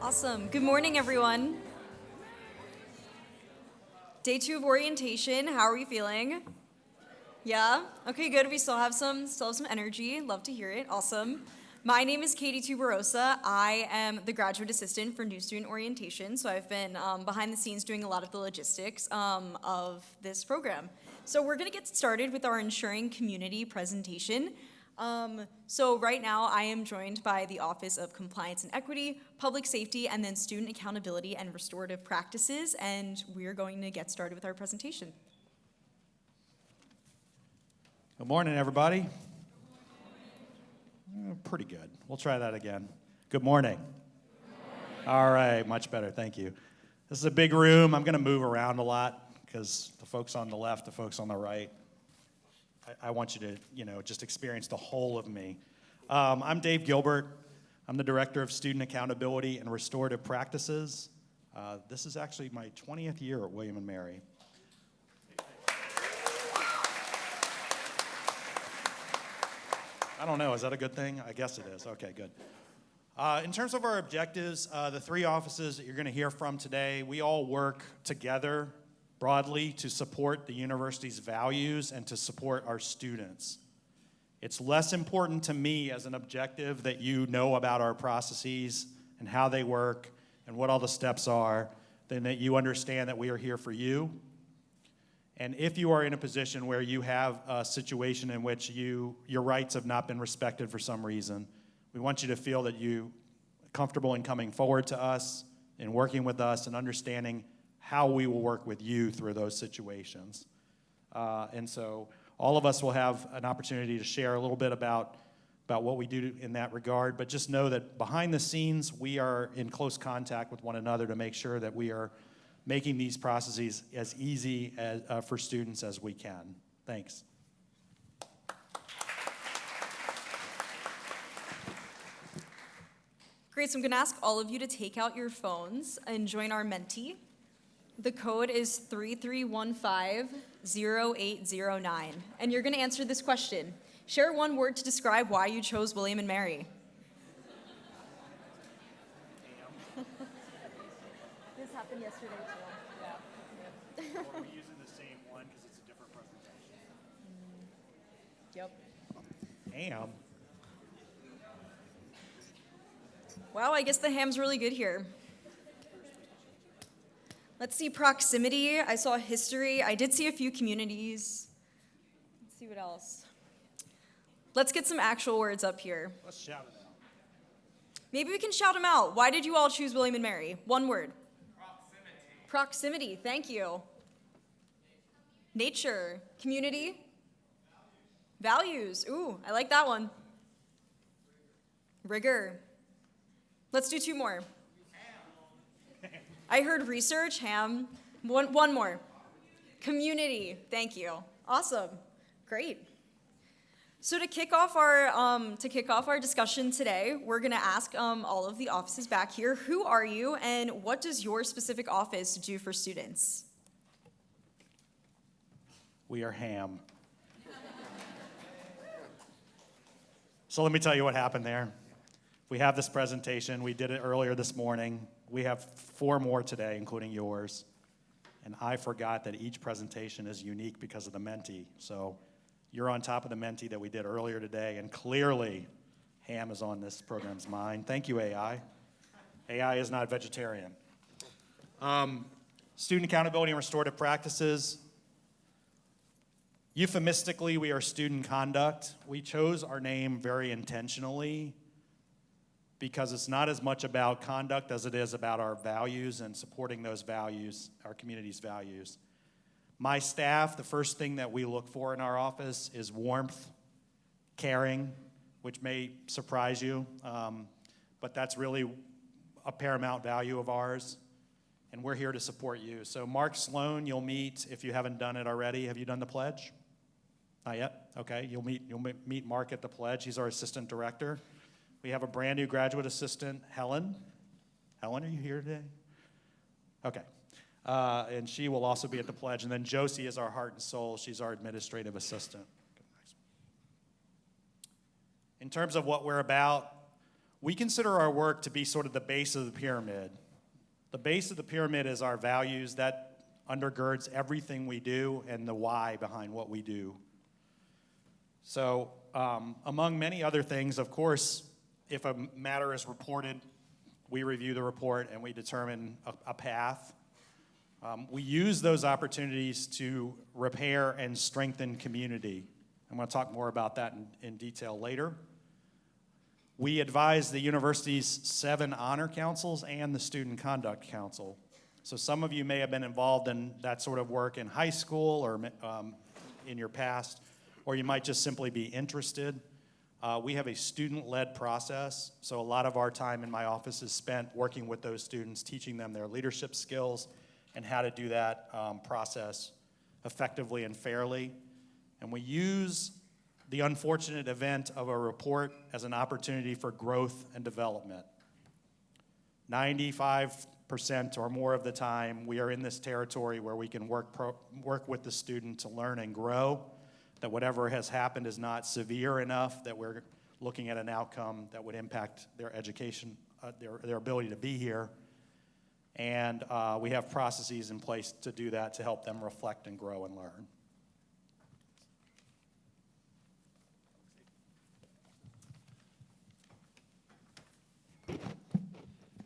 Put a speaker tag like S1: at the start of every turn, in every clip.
S1: Awesome. Good morning, everyone. Day 2 of orientation. How are we feeling? Yeah? Okay, good. We still have some energy. Love to hear it. Awesome. My name is Katie Tuberosa. I am the graduate assistant for new student orientation, so I've been behind the scenes doing a lot of the logistics of this program. So we're going to get started with our Ensuring Community presentation. So right now I am joined by the Office of Compliance and Equity, Public Safety, and then Student Accountability and Restorative Practices, and we're going to get started with our presentation.
S2: Good morning, everybody. Pretty good. We'll try that again. Good morning. All right, much better, thank you. This is a big room. I'm going to move around a lot because the folks on the left, the folks on the right, I want you to, just experience the whole of me. I'm Dave Gilbert. I'm the Director of Student Accountability and Restorative Practices. This is actually my 20th year at William & Mary. I don't know, is that a good thing? I guess it is. Okay, good. In terms of our objectives, the three offices that you're going to hear from today, we all work together broadly to support the university's values and to support our students. It's less important to me as an objective that you know about our processes and how they work and what all the steps are than that you understand that we are here for you. And if you are in a position where you have a situation in which your rights have not been respected for some reason, we want you to feel that you're comfortable in coming forward to us and working with us and understanding how we will work with you through those situations. And so all of us will have an opportunity to share a little bit about what we do in that regard, but just know that behind the scenes, we are in close contact with one another to make sure that we are making these processes as easy for students as we can. Thanks.
S1: Great, so I'm going to ask all of you to take out your phones and join our Menti. The code is 33150809, and you're going to answer this question. Share one word to describe why you chose William & Mary. This happened yesterday, too.
S2: Or are we using the same one because it's a different presentation?
S1: Yep.
S2: Ham.
S1: Wow, I guess the ham's really good here. Let's see proximity. I saw history. I did see a few communities. Let's see what else. Let's get some actual words up here.
S2: Let's shout it out.
S1: Maybe we can shout them out. Why did you all choose William & Mary? One word.
S3: Proximity.
S1: Proximity. Thank you. Nature. Community. Values. Ooh, I like that one. Rigor. Let's do two more. I heard research, ham. One more. Community. Thank you. Awesome. Great. So to kick off our discussion today, we're going to ask all of the offices back here, who are you and what does your specific office do for students?
S2: We are ham. So let me tell you what happened there. We have this presentation. We did it earlier this morning. We have 4 more today, including yours. And I forgot that each presentation is unique because of the Menti. So you're on top of the Menti that we did earlier today, and clearly ham is on this program's mind. Thank you, AI. AI is not vegetarian. Student accountability and restorative practices. Euphemistically, we are student conduct. We chose our name very intentionally because it's not as much about conduct as it is about our values and supporting those values, our community's values. My staff, the first thing that we look for in our office is warmth, caring, which may surprise you, but that's really a paramount value of ours, and we're here to support you. So Mark Sloan, you'll meet if you haven't done it already. Have you done the pledge? Not yet? Okay, you'll meet Mark at the pledge. He's our assistant director. We have a brand new graduate assistant, Helen. Helen, are you here today? Okay. And she will also be at the pledge. And then Josie is our heart and soul. She's our administrative assistant. In terms of what we're about, We consider our work to be sort of the base of the pyramid. The base of the pyramid is our values. That undergirds everything we do and the why behind what we do. So, among many other things, of course, if a matter is reported, we review the report and we determine a path. We use those opportunities to repair and strengthen community. I'm going to talk more about that in detail later. We advise the university's 7 honor councils and the student conduct council. So some of you may have been involved in that sort of work in high school or in your past, or you might just simply be interested. We have a student-led process, so a lot of our time in my office is spent working with those students, teaching them their leadership skills and how to do that process effectively and fairly. And we use the unfortunate event of a report as an opportunity for growth and development. 95% or more of the time, we are in this territory where we can work with the student to learn and grow, that whatever has happened is not severe enough, that we're looking at an outcome that would impact their education, their ability to be here. And we have processes in place to do that, to help them reflect and grow and learn.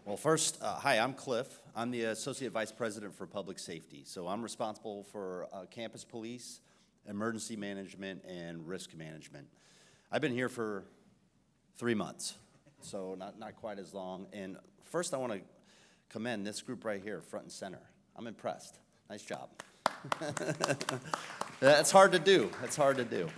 S3: Well, first, hi, I'm Cliff. I'm the Associate Vice President for Public Safety. So I'm responsible for campus police, emergency management, and risk management. I've been here for 3 months, so not quite as long. And first, I want to commend this group right here, front and center. I'm impressed. Nice job. That's hard to do. That's hard to do.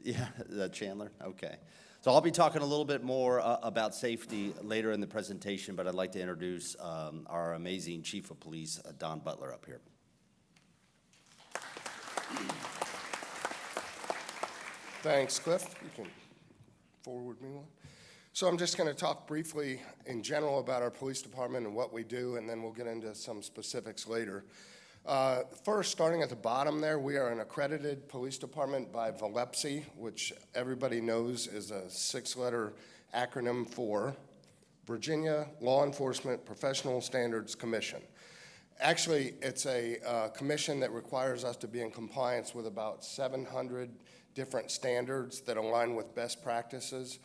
S3: Yeah, Chandler? Okay. So I'll be talking a little bit more about safety later in the presentation, but I'd like to introduce our amazing Chief of Police, Don Butler, up here.
S4: Thanks, Cliff. You can forward me one. So I'm just going to talk briefly in general about our police department and what we do, and then we'll get into some specifics later. First, starting at the bottom there, we are an accredited police department by VALEPSI, which everybody knows is a 6-letter acronym for Virginia Law Enforcement Professional Standards Commission. Actually, it's a commission that requires us to be in compliance with about 700 different standards that align with best practices,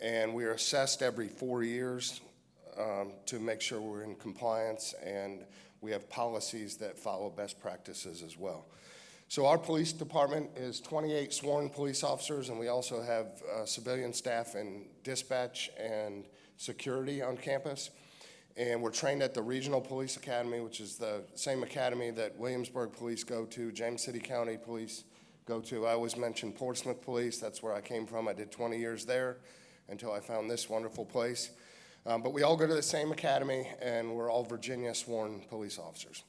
S4: and we are assessed every 4 years to make sure we're in compliance, and we have policies that follow best practices as well. So our police department is 28 sworn police officers, and we also have civilian staff in dispatch and security on campus. And we're trained at the Regional Police Academy, which is the same academy that Williamsburg Police go to, James City County Police go to. I always mention Portsmouth Police. That's where I came from. I did 20 years there until I found this wonderful place. But we all go to the same academy, and we're all Virginia sworn police officers.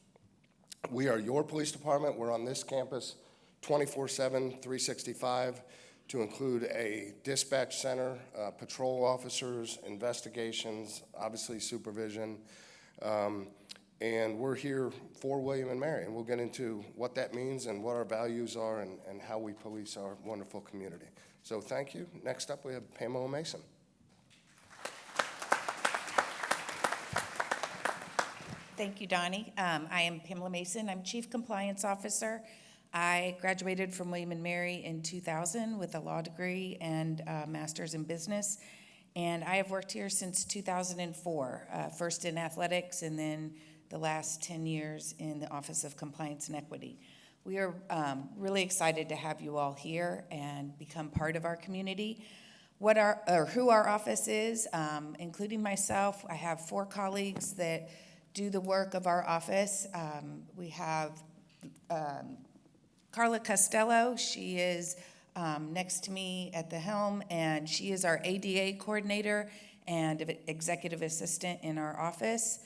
S4: We are your police department. We're on this campus 24/7, 365, to include a dispatch center, patrol officers, investigations, obviously supervision. And we're here for William and Mary, and we'll get into what that means and what our values are and how we police our wonderful community. So thank you. Next up, we have Pamela Mason.
S5: Thank you, Donnie. I am Pamela Mason. I'm Chief Compliance Officer. I graduated from William & Mary in 2000 with a law degree and a master's in business. And I have worked here since 2004, first in athletics and then the last 10 years in the Office of Compliance and Equity. We are really excited to have you all here and become part of our community. Who our office is, including myself, I have 4 colleagues that do the work of our office. We have Carla Costello. She is next to me at the helm, and she is our ADA coordinator and executive assistant in our office.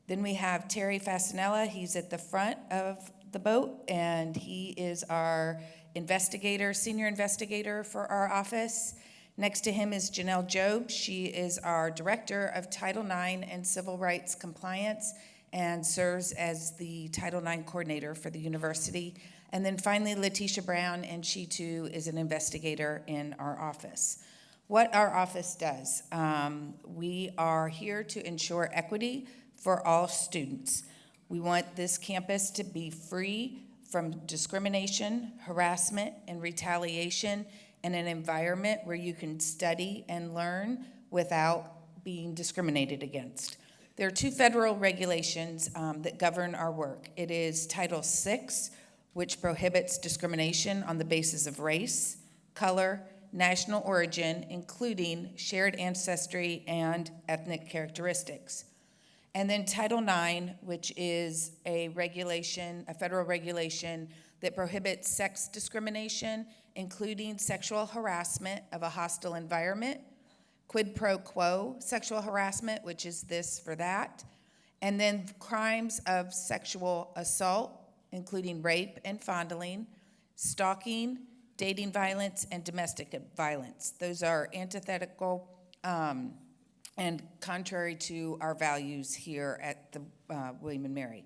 S5: Then we have Terry Fasanella. He's at the front of the boat, and he is our investigator, senior investigator for our office. Next to him is Janelle Job. She is our Director of Title IX and Civil Rights Compliance and serves as the Title IX coordinator for the university. And then finally, Letitia Brown, and she too is an investigator in our office. What our office does, we are here to ensure equity for all students. We want this campus to be free from discrimination, harassment, and retaliation, in an environment where you can study and learn without being discriminated against. There are two federal regulations that govern our work. It is Title VI, which prohibits discrimination on the basis of race, color, national origin, including shared ancestry and ethnic characteristics. And then Title IX, which is a regulation, a federal regulation that prohibits sex discrimination, including sexual harassment of a hostile environment, quid pro quo sexual harassment, which is this for that, and then crimes of sexual assault, including rape and fondling, stalking, dating violence, and domestic violence. Those are antithetical and contrary to our values here at the William & Mary.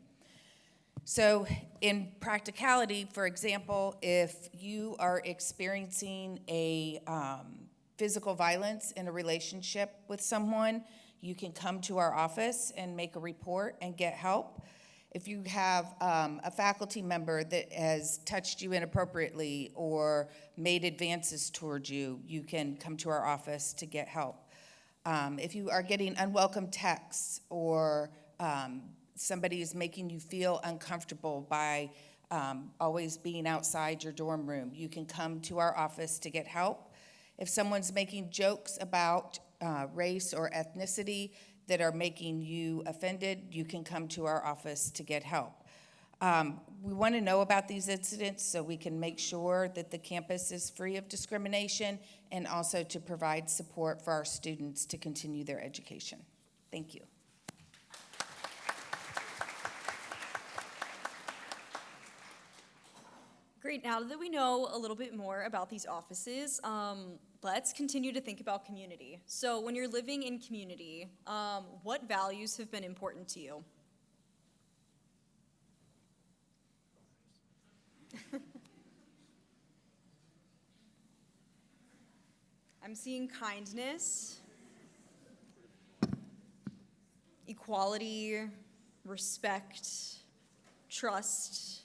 S5: So in practicality, for example, if you are experiencing a physical violence in a relationship with someone, you can come to our office and make a report and get help. If you have a faculty member that has touched you inappropriately or made advances towards you, you can come to our office to get help. If you are getting unwelcome texts or somebody is making you feel uncomfortable by always being outside your dorm room, you can come to our office to get help. If someone's making jokes about race or ethnicity that are making you offended, you can come to our office to get help. We want to know about these incidents so we can make sure that the campus is free of discrimination and also to provide support for our students to continue their education. Thank you.
S1: Great, now that we know a little bit more about these offices, let's continue to think about community. So when you're living in community, what values have been important to you? I'm seeing kindness, equality, respect, trust,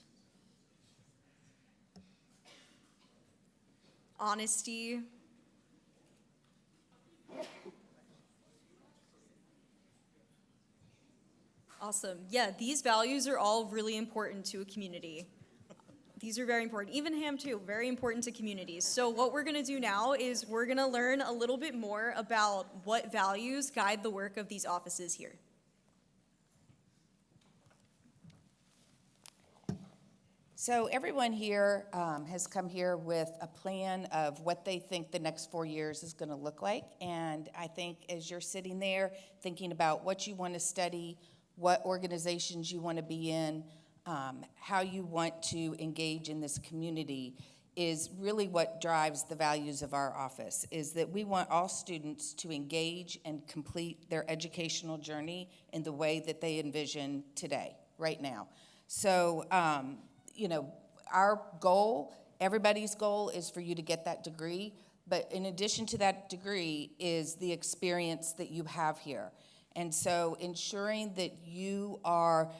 S1: honesty. Awesome. Yeah, these values are all really important to a community. These are very important. Even ham too, very important to communities. So what we're gonna do now is we're gonna learn a little bit more about what values guide the work of these offices here.
S5: So everyone here has come here with a plan of what they think the next 4 years is going to look like. And I think as you're sitting there thinking about what you want to study, what organizations you want to be in, how you want to engage in this community is really what drives the values of our office, is that we want all students to engage and complete their educational journey in the way that they envision today, right now. So, you know, our goal, everybody's goal is for you to get that degree, but in addition to that degree is the experience that you have here. And so ensuring that you are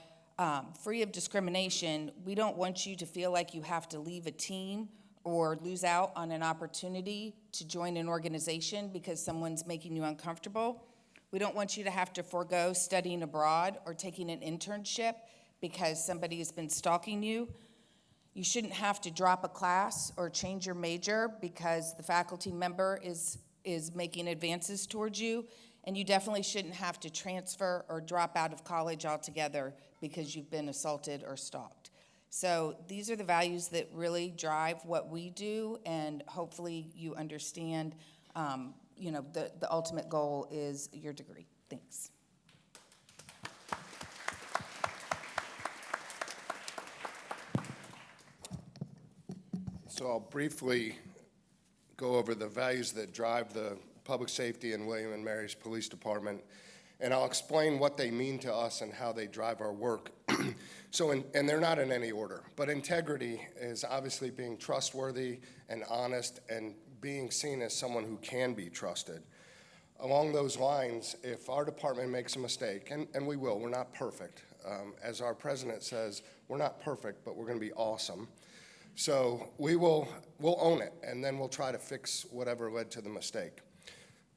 S5: free of discrimination, we don't want you to feel like you have to leave a team or lose out on an opportunity to join an organization because someone's making you uncomfortable. We don't want you to have to forego studying abroad or taking an internship because somebody has been stalking you. You shouldn't have to drop a class or change your major because the faculty member is making advances towards you. And you definitely shouldn't have to transfer or drop out of college altogether because you've been assaulted or stalked. So these are the values that really drive what we do, and hopefully you understand, you know, the ultimate goal is your degree. Thanks.
S4: So I'll briefly go over the values that drive the public safety in William & Mary's Police Department, and I'll explain what they mean to us and how they drive our work. And they're not in any order, but integrity is obviously being trustworthy and honest and being seen as someone who can be trusted. Along those lines, if our department makes a mistake, and we will, we're not perfect. As our president says, we're not perfect, but we're going to be awesome. So we'll own it, and then we'll try to fix whatever led to the mistake.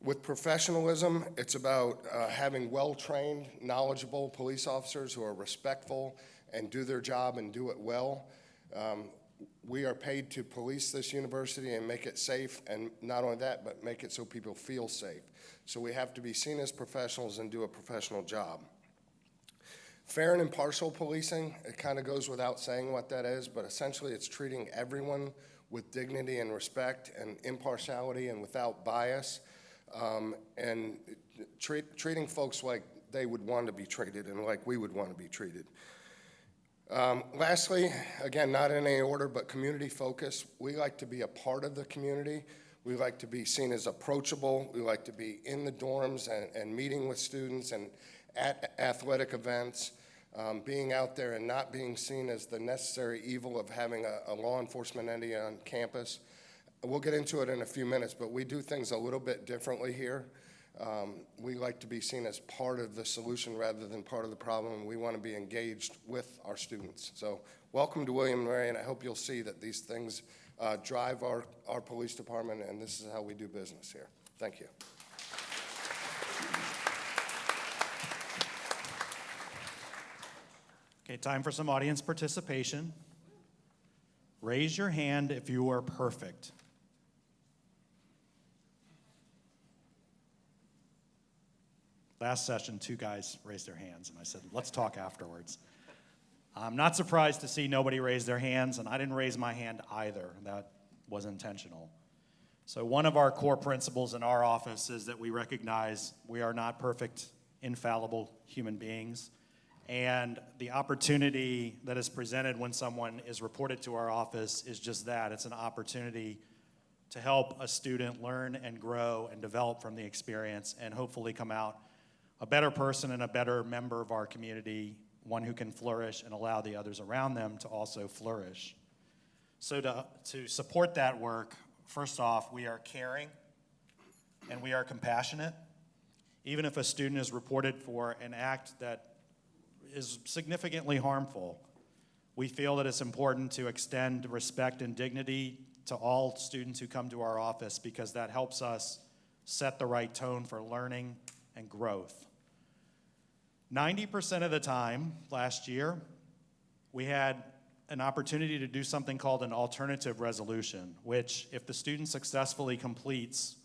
S4: With professionalism, it's about having well-trained, knowledgeable police officers who are respectful and do their job and do it well. We are paid to police this university and make it safe, and not only that, but make it so people feel safe. So we have to be seen as professionals and do a professional job. Fair and impartial policing, it kind of goes without saying what that is, but essentially it's treating everyone with dignity and respect and impartiality and without bias, and treating folks like they would want to be treated and like we would want to be treated. Lastly, again, not in any order, but community focus. We like to be a part of the community. We like to be seen as approachable. We like to be in the dorms and meeting with students and at athletic events, being out there and not being seen as the necessary evil of having a law enforcement entity on campus. We'll get into it in a few minutes, but we do things a little bit differently here. We like to be seen as part of the solution rather than part of the problem. We want to be engaged with our students. So welcome to William & Mary, and I hope you'll see that these things drive our police department, and this is how we do business here. Thank you.
S2: Okay, time for some audience participation. Raise your hand if you are perfect. Last session, 2 guys raised their hands, and I said, let's talk afterwards. I'm not surprised to see nobody raise their hands, and I didn't raise my hand either. That was intentional. So one of our core principles in our office is that we recognize we are not perfect, infallible human beings, and the opportunity that is presented when someone is reported to our office is just that. It's an opportunity to help a student learn and grow and develop from the experience and hopefully come out a better person and a better member of our community, one who can flourish and allow the others around them to also flourish. So to support that work, first off, we are caring and we are compassionate. Even if a student is reported for an act that is significantly harmful, we feel that it's important to extend respect and dignity to all students who come to our office because that helps us set the right tone for learning and growth. 90% of the time last year, we had an opportunity to do something called an alternative resolution, which, if the student successfully completes,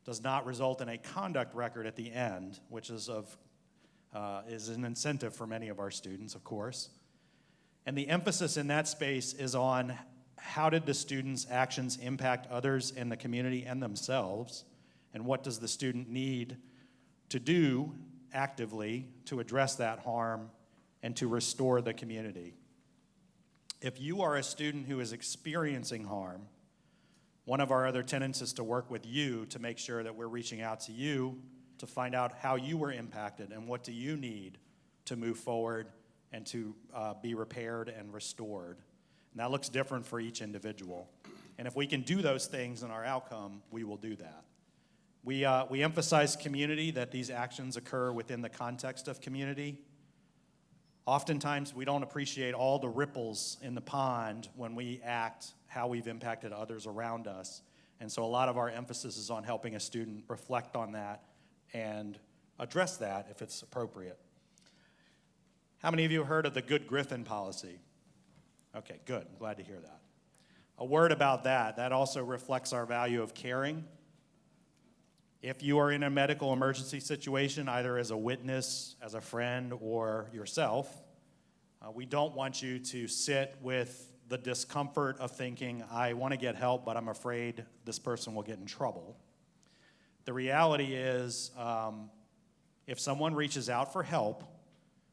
S2: does not result in a conduct record at the end, which is an incentive for many of our students, of course. And the emphasis in that space is on how did the student's actions impact others in the community and themselves, and what does the student need to do actively to address that harm and to restore the community. If you are a student who is experiencing harm, one of our other tenets is to work with you to make sure that we're reaching out to you to find out how you were impacted and what do you need to move forward and to be repaired and restored. And that looks different for each individual. And if we can do those things in our outcome, we will do that. We emphasize community, that these actions occur within the context of community. Oftentimes, we don't appreciate all the ripples in the pond when we act, how we've impacted others around us. And so a lot of our emphasis is on helping a student reflect on that and address that if it's appropriate. How many of you have heard of the Good Griffin policy? Okay, good. I'm glad to hear that. A word about that also reflects our value of caring. If you are in a medical emergency situation, either as a witness, as a friend, or yourself, we don't want you to sit with the discomfort of thinking, I want to get help, but I'm afraid this person will get in trouble. The reality is, if someone reaches out for help,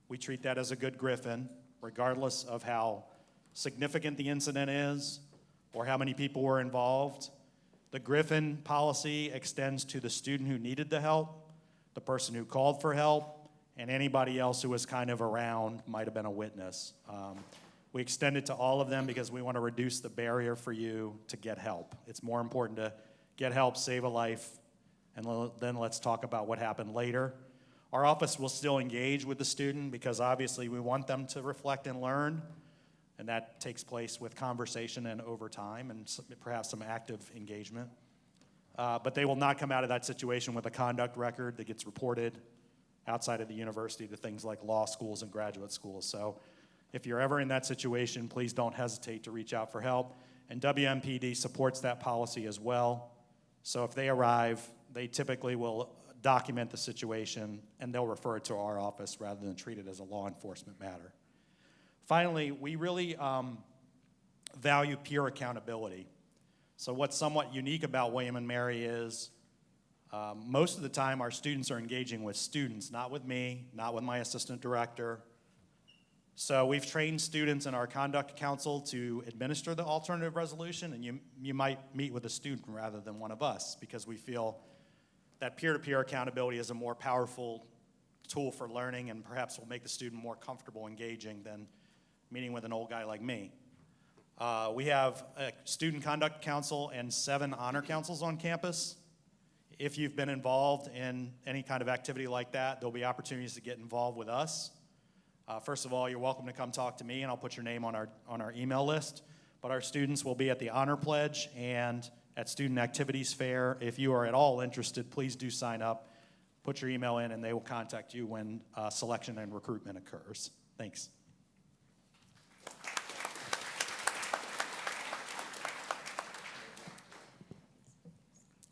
S2: we treat that as a good Griffin, regardless of how significant the incident is or how many people were involved. The Griffin policy extends to the student who needed the help, the person who called for help, and anybody else who was kind of around, might have been a witness. We extend it to all of them because we want to reduce the barrier for you to get help. It's more important to get help, save a life, and then let's talk about what happened later. Our office will still engage with the student because obviously we want them to reflect and learn, and that takes place with conversation and over time and perhaps some active engagement. But they will not come out of that situation with a conduct record that gets reported outside of the university to things like law schools and graduate schools. So if you're ever in that situation, please don't hesitate to reach out for help. And WMPD supports that policy as well. So if they arrive, they typically will document the situation and they'll refer it to our office rather than treat it as a law enforcement matter. Finally, we really value peer accountability. So what's somewhat unique about William and Mary is most of the time our students are engaging with students, not with me, not with my assistant director. So we've trained students in our conduct council to administer the alternative resolution, and you might meet with a student rather than one of us because we feel that peer-to-peer accountability is a more powerful tool for learning and perhaps will make the student more comfortable engaging than meeting with an old guy like me. We have a student conduct council and 7 honor councils on campus. If you've been involved in any kind of activity like that, there'll be opportunities to get involved with us. First of all, you're welcome to come talk to me, and I'll put your name on our email list. But our students will be at the Honor Pledge and at Student Activities Fair. If you are at all interested, please do sign up. Put your email in, and they will contact you when selection and recruitment occurs. Thanks.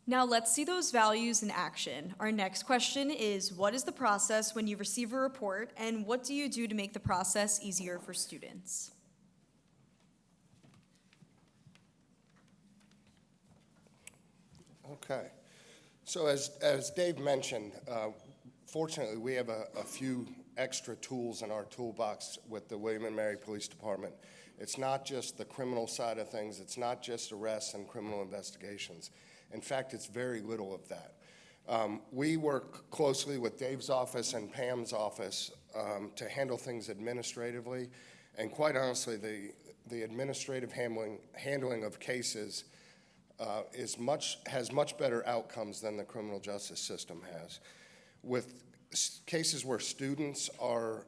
S1: Now let's see those values in action. Our next question is, what is the process when you receive a report, and what do you do to make the process easier for students?
S4: Okay. So as Dave mentioned, fortunately we have a few extra tools in our toolbox with the William and Mary Police Department. It's not just the criminal side of things. It's not just arrests and criminal investigations. In fact, it's very little of that. We work closely with Dave's office and Pam's office to handle things administratively, and quite honestly, the administrative handling of cases has much better outcomes than the criminal justice system has. With cases where students are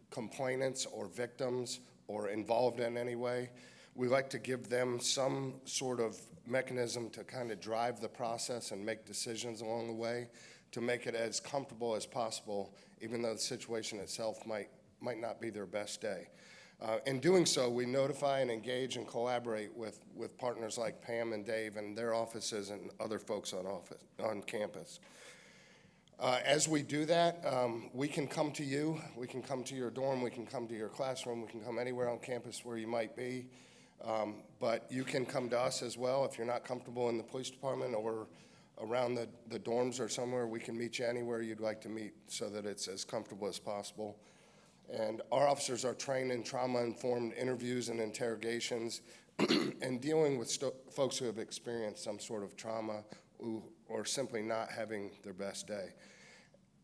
S4: complainants or victims or involved in any way, we like to give them some sort of mechanism to kind of drive the process and make decisions along the way to make it as comfortable as possible, even though the situation itself might not be their best day. In doing so, we notify and engage and collaborate with partners like Pam and Dave and their offices and other folks on campus. As we do that, we can come to you, we can come to your dorm, we can come to your classroom, we can come anywhere on campus where you might be. But you can come to us as well if you're not comfortable in the police department or around the dorms or somewhere. We can meet you anywhere you'd like to meet so that it's as comfortable as possible. And our officers are trained in trauma-informed interviews and interrogations and dealing with folks who have experienced some sort of trauma or simply not having their best day.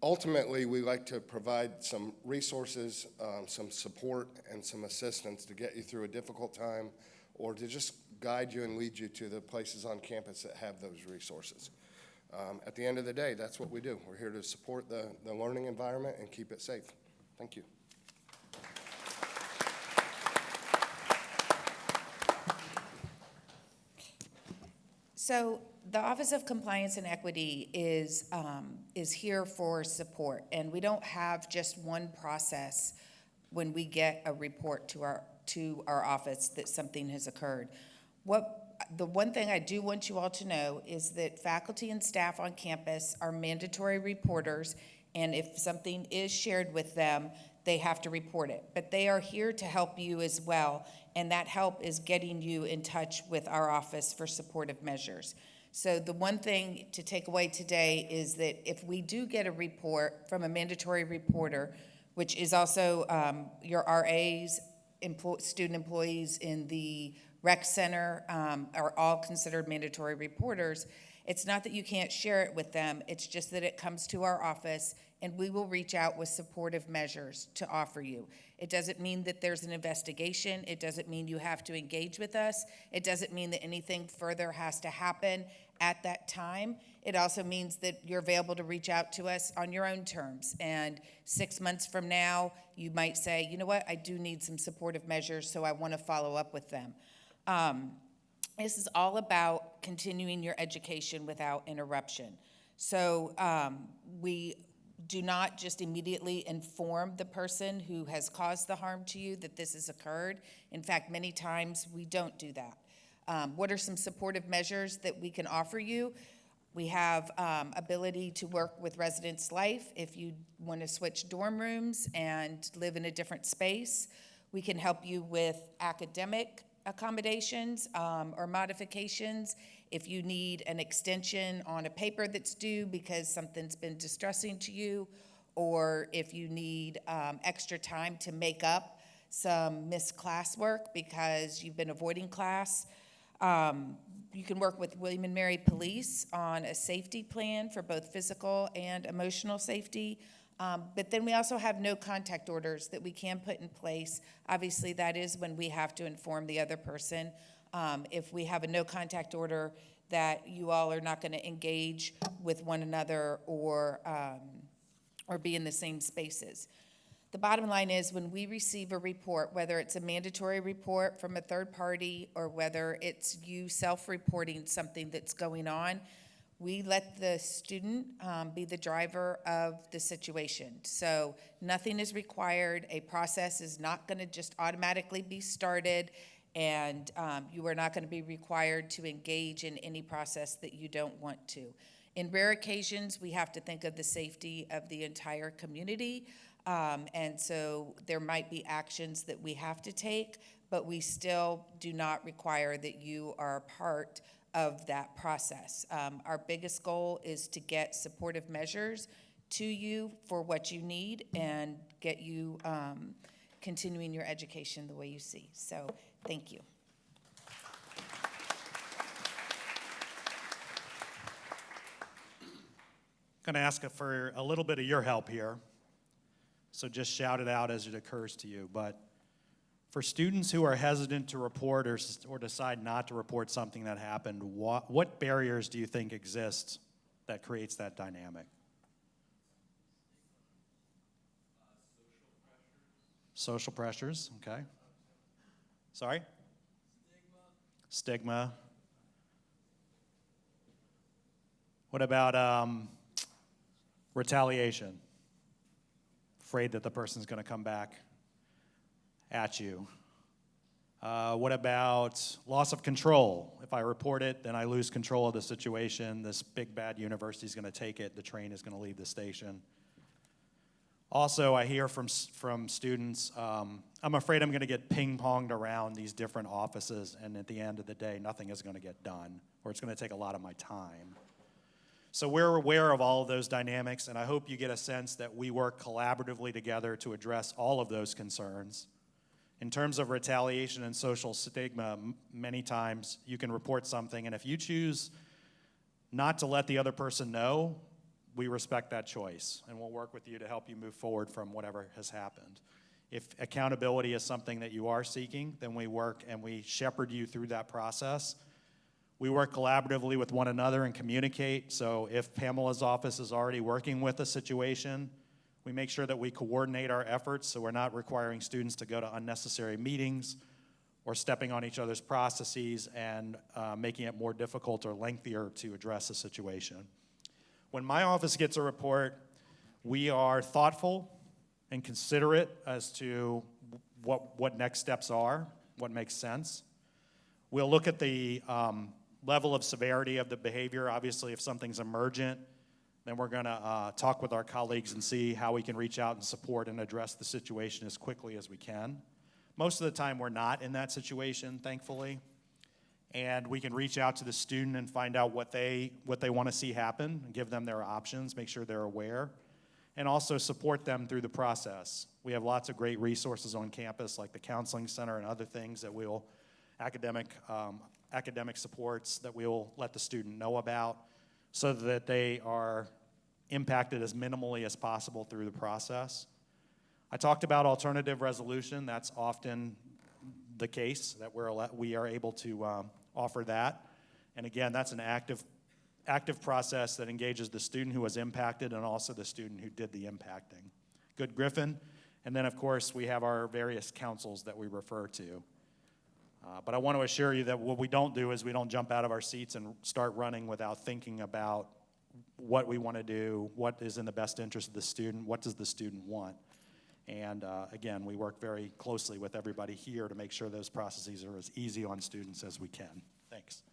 S4: Ultimately, we like to provide some resources, some support, and some assistance to get you through a difficult time or to just guide you and lead you to the places on campus that have those resources. At the end of the day, that's what we do. We're here to support the learning environment and keep it safe. Thank you.
S5: So the Office of Compliance and Equity is here for support, and we don't have just one process when we get a report to our office that something has occurred. The one thing I do want you all to know is that faculty and staff on campus are mandatory reporters, and if something is shared with them, they have to report it. But they are here to help you as well, and that help is getting you in touch with our office for supportive measures. So the one thing to take away today is that if we do get a report from a mandatory reporter, which is also your RAs, student employees in the rec center are all considered mandatory reporters. It's not that you can't share it with them, it's just that it comes to our office and we will reach out with supportive measures to offer you. It doesn't mean that there's an investigation. It doesn't mean you have to engage with us. It doesn't mean that anything further has to happen at that time. It also means that you're available to reach out to us on your own terms. And 6 months from now, you might say, you know what, I do need some supportive measures, so I want to follow up with them. This is all about continuing your education without interruption. So we do not just immediately inform the person who has caused the harm to you that this has occurred. In fact, many times we don't do that. What are some supportive measures that we can offer you? We have ability to work with Residence Life if you want to switch dorm rooms and live in a different space. We can help you with academic accommodations or modifications. If you need an extension on a paper that's due because something's been distressing to you, or if you need extra time to make up some missed classwork because you've been avoiding class, you can work with William & Mary Police on a safety plan for both physical and emotional safety. But then we also have no contact orders that we can put in place. Obviously, that is when we have to inform the other person. If we have a no contact order that you all are not going to engage with one another or be in the same spaces. The bottom line is when we receive a report, whether it's a mandatory report from a third party or whether it's you self-reporting something that's going on, we let the student be the driver of the situation. So nothing is required. A process is not going to just automatically be started, and you are not going to be required to engage in any process that you don't want to. In rare occasions, we have to think of the safety of the entire community, and so there might be actions that we have to take, but we still do not require that you are a part of that process. Our biggest goal is to get supportive measures to you for what you need and get you continuing your education the way you see. So thank you.
S2: Going to ask for a little bit of your help here. So just shout it out as it occurs to you. But for students who are hesitant to report or decide not to report something that happened, what barriers do you think exist that creates that dynamic? Social pressures, okay. Sorry? Stigma. What about retaliation? Afraid that the person's going to come back at you. What about loss of control? If I report it, then I lose control of the situation. This big bad university is going to take it. The train is going to leave the station. Also, I hear from students, I'm afraid I'm going to get ping-ponged around these different offices, and at the end of the day, nothing is going to get done, or it's going to take a lot of my time. So we're aware of all of those dynamics, and I hope you get a sense that we work collaboratively together to address all of those concerns. In terms of retaliation and social stigma, many times you can report something, and if you choose not to let the other person know, we respect that choice, and we'll work with you to help you move forward from whatever has happened. If accountability is something that you are seeking, then we work and we shepherd you through that process. We work collaboratively with one another and communicate, so if Pamela's office is already working with a situation, we make sure that we coordinate our efforts so we're not requiring students to go to unnecessary meetings or stepping on each other's processes and making it more difficult or lengthier to address a situation. When my office gets a report, we are thoughtful and considerate as to what next steps are, what makes sense. We'll look at the level of severity of the behavior. Obviously, if something's emergent, then we're going to talk with our colleagues and see how we can reach out and support and address the situation as quickly as we can. Most of the time, we're not in that situation, thankfully, and we can reach out to the student and find out what they want to see happen and give them their options, make sure they're aware, and also support them through the process. We have lots of great resources on campus, like the counseling center and other things that academic supports that we'll let the student know about. so that they are impacted as minimally as possible through the process. I talked about alternative resolution. That's often the case, that we are able to offer that. And again, that's an active process that engages the student who was impacted and also the student who did the impacting. Good Griffin. And then, of course, we have our various councils that we refer to. But I want to assure you that what we don't do is we don't jump out of our seats and start running without thinking about what we want to do, what is in the best interest of the student, what does the student want. And again, we work very closely with everybody here to make sure those processes are as easy on students as we can. Thanks.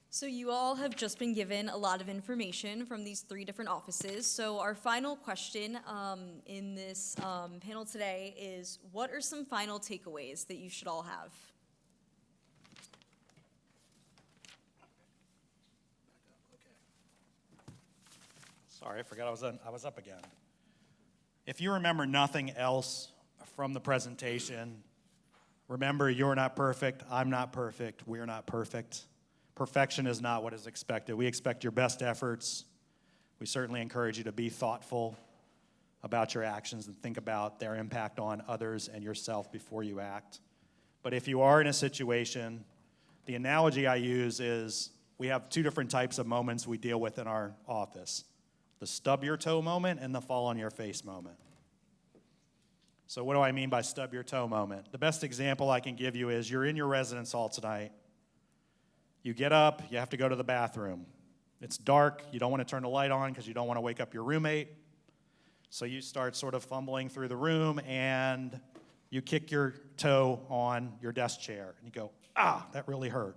S1: So you all have just been given a lot of information from these 3 different offices. So our final question in this panel today is, what are some final takeaways that you should all have?
S2: Sorry, I forgot I was up again. If you remember nothing else from the presentation, remember you're not perfect, I'm not perfect, we're not perfect. Perfection is not what is expected. We expect your best efforts. We certainly encourage you to be thoughtful about your actions and think about their impact on others and yourself before you act. But if you are in a situation, the analogy I use is we have 2 different types of moments we deal with in our office: the stub your toe moment and the fall on your face moment. So what do I mean by stub your toe moment? The best example I can give you is you're in your residence hall tonight. You get up, you have to go to the bathroom. It's dark, you don't want to turn the light on because you don't want to wake up your roommate. So you start sort of fumbling through the room and you kick your toe on your desk chair. And you go, that really hurt.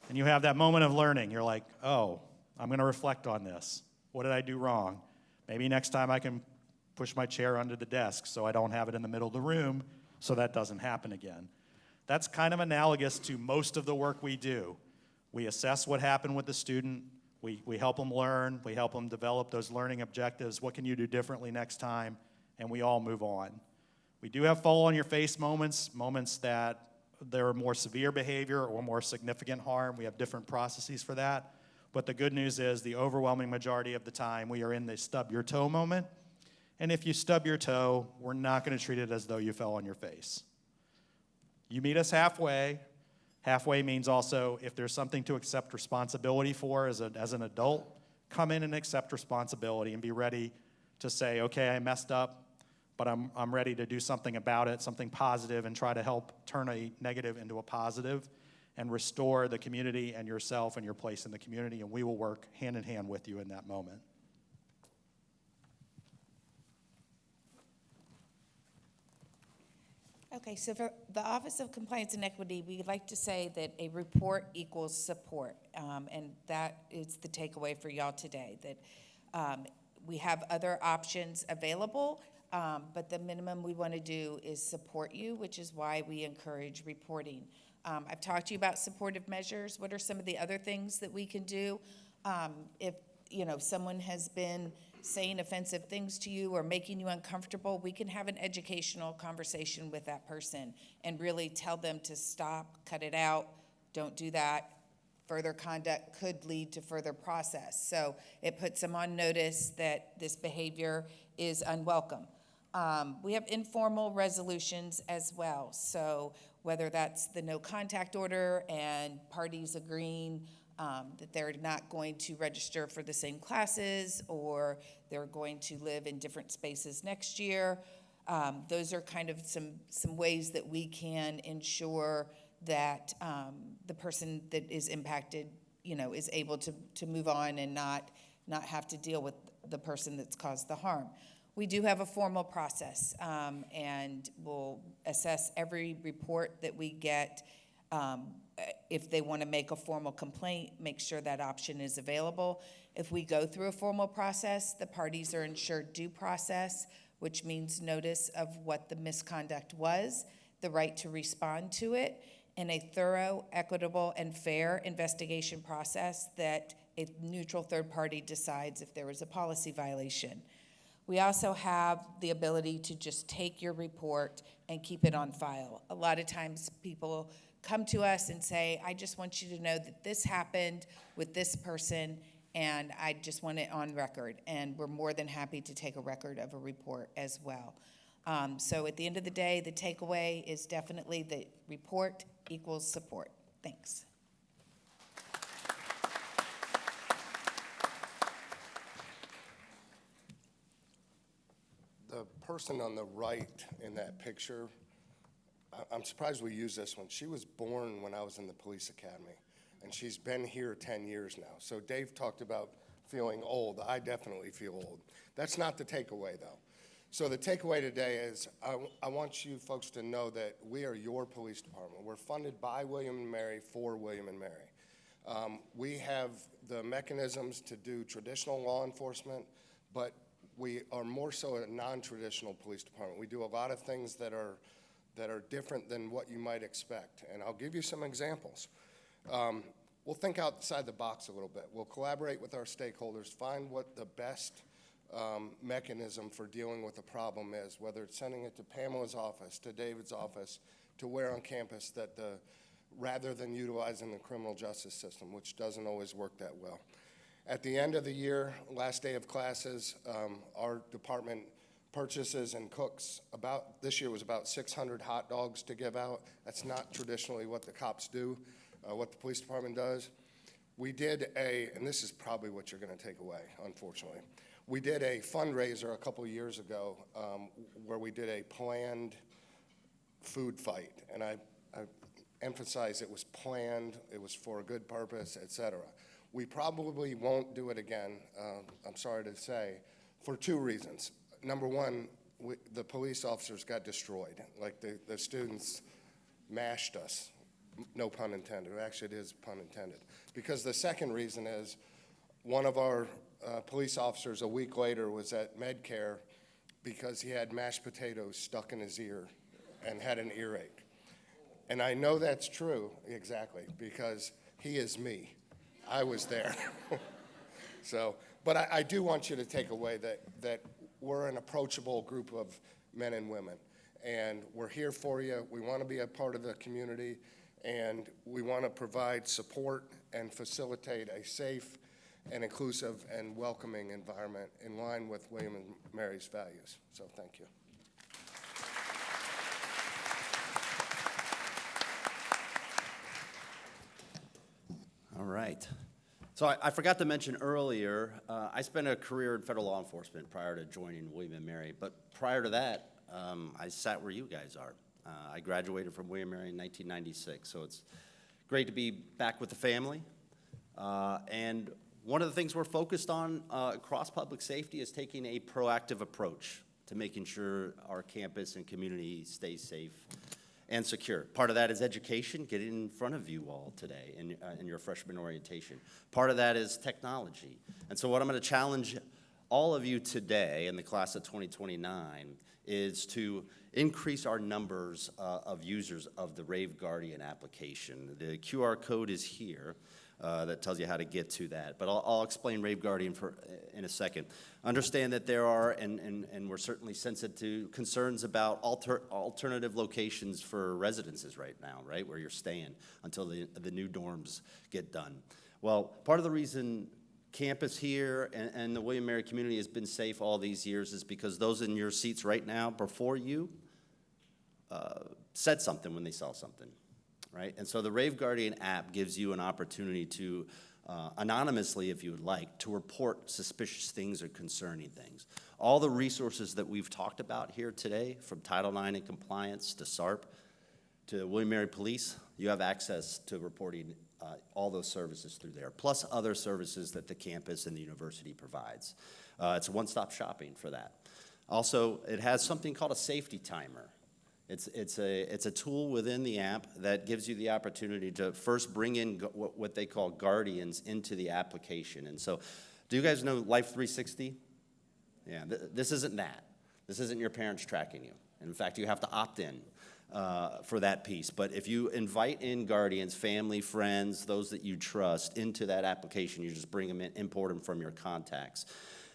S2: And you have that moment of learning. You're like, oh, I'm going to reflect on this. What did I do wrong? Maybe next time I can push my chair under the desk so I don't have it in the middle of the room so that doesn't happen again. That's kind of analogous to most of the work we do. We assess what happened with the student. We help them learn. We help them develop those learning objectives. What can you do differently next time? And we all move on. We do have fall on your face moments that there are more severe behavior or more significant harm. We have different processes for that. But the good news is the overwhelming majority of the time we are in the stub your toe moment. And if you stub your toe, we're not going to treat it as though you fell on your face. You meet us halfway. Halfway means also if there's something to accept responsibility for as an adult, come in and accept responsibility and be ready to say, okay, I messed up, but I'm ready to do something about it, something positive, and try to help turn a negative into a positive and restore the community and yourself and your place in the community, and we will work hand in hand with you in that moment.
S5: Okay, so for the Office of Compliance and Equity, we like to say that a report equals support, and that is the takeaway for y'all today, that we have other options available, but the minimum we want to do is support you, which is why we encourage reporting. I've talked to you about supportive measures. What are some of the other things that we can do? If someone has been saying offensive things to you or making you uncomfortable, we can have an educational conversation with that person and really tell them to stop, cut it out, don't do that. Further conduct could lead to further process. So it puts them on notice that this behavior is unwelcome. We have informal resolutions as well. So whether that's the no contact order and parties agreeing that they're not going to register for the same classes or they're going to live in different spaces next year. Those are kind of some ways that we can ensure that the person that is impacted, is able to move on and not have to deal with the person that's caused the harm. We do have a formal process, and we'll assess every report that we get. If they want to make a formal complaint, make sure that option is available. If we go through a formal process, the parties are ensured due process, which means notice of what the misconduct was, the right to respond to it, and a thorough, equitable, and fair investigation process that a neutral third party decides if there was a policy violation. We also have the ability to just take your report and keep it on file. A lot of times people come to us and say, I just want you to know that this happened with this person, and I just want it on record. And we're more than happy to take a record of a report as well. So at the end of the day, the takeaway is definitely that report equals support. Thanks.
S4: The person on the right in that picture, I'm surprised we use this one. She was born when I was in the police academy, and she's been here 10 years now. So Dave talked about feeling old. I definitely feel old. That's not the takeaway, though. So the takeaway today is I want you folks to know that we are your police department. We're funded by William & Mary for William & Mary. We have the mechanisms to do traditional law enforcement, but we are more so a non-traditional police department. We do a lot of things that are different than what you might expect, and I'll give you some examples. We'll think outside the box a little bit. We'll collaborate with our stakeholders, find what the best mechanism for dealing with a problem is, whether it's sending it to Pamela's office, to David's office, to where on campus, rather than utilizing the criminal justice system, which doesn't always work that well. At the end of the year, last day of classes, our department purchases and cooks this year was about 600 hot dogs to give out. That's not traditionally what the cops do, what the police department does. We did and this is probably what you're gonna take away, unfortunately. We did a fundraiser a couple of years ago where we did a planned food fight, and I emphasize it was planned, it was for a good purpose, et cetera. We probably won't do it again, I'm sorry to say, for two reasons. Number one, the police officers got destroyed. Like the students mashed us, no pun intended. Actually, it is pun intended. Because the second reason is one of our police officers a week later was at Medcare because he had mashed potatoes stuck in his ear and had an earache. And I know that's true, exactly, because he is me. I was there. So, but I do want you to take away that we're an approachable group of men and women, and we're here for you. We want to be a part of the community, and we want to provide support and facilitate a safe and inclusive and welcoming environment in line with William & Mary's values. So thank you.
S3: All right. So I forgot to mention earlier, I spent a career in federal law enforcement prior to joining William & Mary, but prior to that, I sat where you guys are. I graduated from William & Mary in 1996, so it's great to be back with the family. And one of the things we're focused on across public safety is taking a proactive approach to making sure our campus and community stays safe and secure. Part of that is education, getting in front of you all today in your freshman orientation. Part of that is technology. And so what I'm going to challenge all of you today in the class of 2029 is to increase our numbers of users of the Rave Guardian application. The QR code is here. That tells you how to get to that. But I'll explain Rave Guardian in a second. Understand that there are, and we're certainly sensitive to concerns about alternative locations for residences right now, right, where you're staying until the new dorms get done. Well, part of the reason campus here and the William & Mary community has been safe all these years is because those in your seats right now before you said something when they saw something. Right? And so the Rave Guardian app gives you an opportunity to, anonymously if you would like, to report suspicious things or concerning things. All the resources that we've talked about here today, from Title IX and compliance to SARP to William & Mary Police, you have access to reporting all those services through there, plus other services that the campus and the university provides. It's one-stop shopping for that. Also, it has something called a safety timer. It's a tool within the app that gives you the opportunity to first bring in what they call guardians into the application. And so, do you guys know Life 360? Yeah, this isn't that. This isn't your parents tracking you. In fact, you have to opt in for that piece. But if you invite in guardians, family, friends, those that you trust into that application, you just bring them in, import them from your contacts.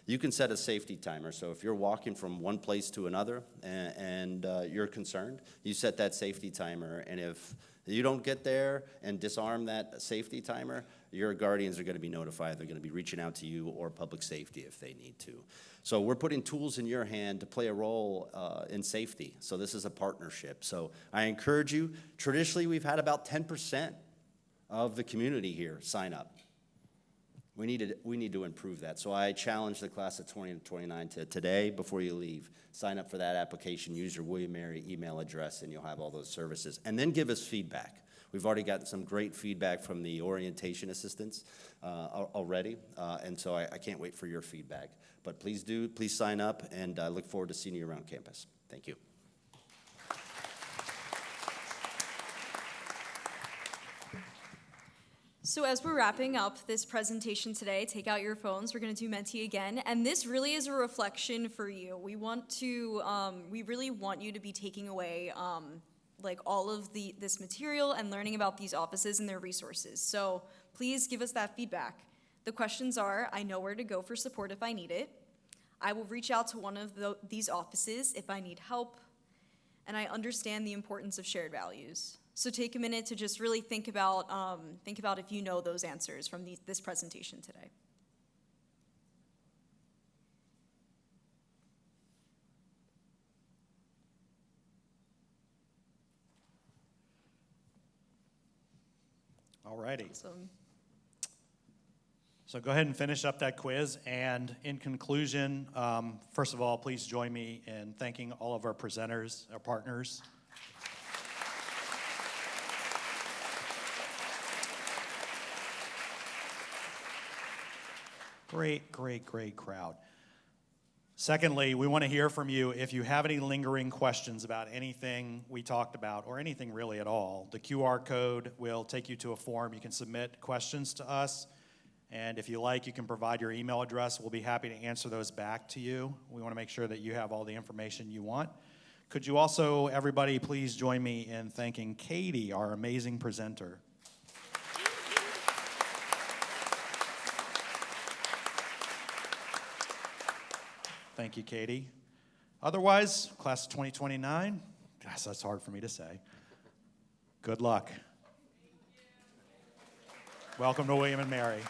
S3: You can set a safety timer. So if you're walking from one place to another and you're concerned, you set that safety timer. And if you don't get there and disarm that safety timer, your guardians are going to be notified. They're going to be reaching out to you or public safety if they need to. So we're putting tools in your hand to play a role in safety. So this is a partnership. So I encourage you. Traditionally, we've had about 10% of the community here sign up. We need to improve that. So I challenge the class of 20 to 29 to today, before you leave, sign up for that application, use your William Mary email address, and you'll have all those services. And then give us feedback. We've already gotten some great feedback from the orientation assistants already, and so I can't wait for your feedback. But please sign up, and I look forward to seeing you around campus. Thank you.
S1: So as we're wrapping up this presentation today, take out your phones. We're going to do Menti again, and this really is a reflection for you. We really want you to be taking away like all of this material and learning about these offices and their resources. So please give us that feedback. The questions are: I know where to go for support if I need it. I will reach out to one of these offices if I need help, and I understand the importance of shared values. So take a minute to just really think about if you know those answers from this presentation today.
S2: All righty.
S1: Awesome.
S2: So go ahead and finish up that quiz. And in conclusion, first of all, please join me in thanking all of our presenters, our partners. Great crowd. Secondly, we want to hear from you. If you have any lingering questions about anything we talked about, or anything really at all, the QR code will take you to a form. You can submit questions to us, and if you like, you can provide your email address. We'll be happy to answer those back to you. We want to make sure that you have all the information you want. Could you also, everybody, please join me in thanking Katie, our amazing presenter. Thank you, Katie. Otherwise, class of 2029, gosh, that's hard for me to say. Good luck. Welcome to William and Mary.